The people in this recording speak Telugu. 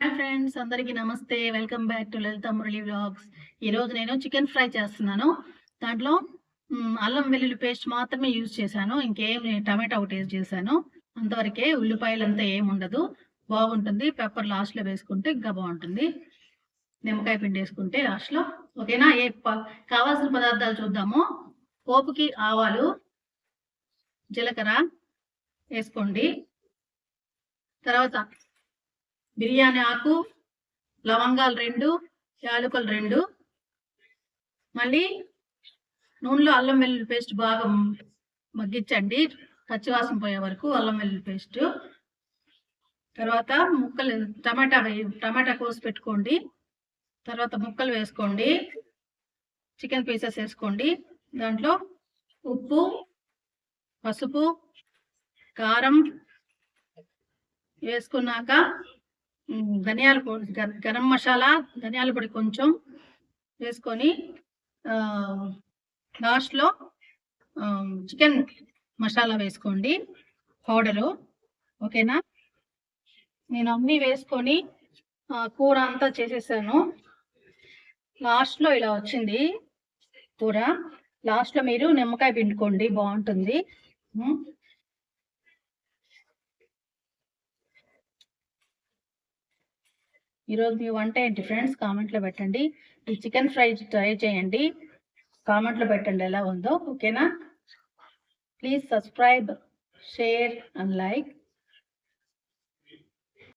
హాయ్ ఫ్రెండ్స్, అందరికీ నమస్తే. Welcome back to Lalitha Murali vlogs. ఈరోజు నేను చికెన్ ఫ్రై చేస్తున్నాను. దాంట్లో అల్లం వెల్లుల్లి పేస్ట్ మాత్రమే యూజ్ చేశాను. ఇంకేం టమాటా ఒకటి యూజ్ చేశాను. అంతవరకే. ఉల్లిపాయలు అంతా ఏముండదు. బాగుంటుంది. పెప్పర్ లాస్ట్లో వేసుకుంటే ఇంకా బాగుంటుంది. నిమ్మకాయ పిండి వేసుకుంటే లాస్ట్లో. ఓకేనా? కావాల్సిన పదార్థాలు చూద్దాము. పోపుకి ఆవాలు, జీలకర్ర వేసుకోండి. తర్వాత బిర్యానీ ఆకు, లవంగాలు 2, యాలకులు 2. మళ్ళీ నూనెలో అల్లం వెల్లుల్లి పేస్ట్ బాగా మగ్గించండి, పచ్చివాసన పోయే వరకు అల్లం వెల్లుల్లి పేస్ట్. తర్వాత ముక్కలు టమాటా కోసి పెట్టుకోండి. తర్వాత ముక్కలు వేసుకోండి. చికెన్ పీసెస్ వేసుకోండి. దాంట్లో ఉప్పు, పసుపు, కారం వేసుకున్నాక ధనియాల పొడి, గరం మసాలా, ధనియాల పొడి కొంచెం వేసుకొని లాస్ట్లో చికెన్ మసాలా వేసుకోండి, పౌడరు. ఓకేనా? నేను అన్నీ వేసుకొని కూర అంతా చేసేసాను. లాస్ట్లో ఇలా వచ్చింది కూర. లాస్ట్లో మీరు నిమ్మకాయ పిండుకోండి, బాగుంటుంది. ఈరోజు మీ వంట ఏంటి ఫ్రెండ్స్? కామెంట్లో పెట్టండి. ఈ చికెన్ ఫ్రై ట్రై చేయండి, కామెంట్లో పెట్టండి ఎలా ఉందో. ఓకేనా? Please subscribe, share and like.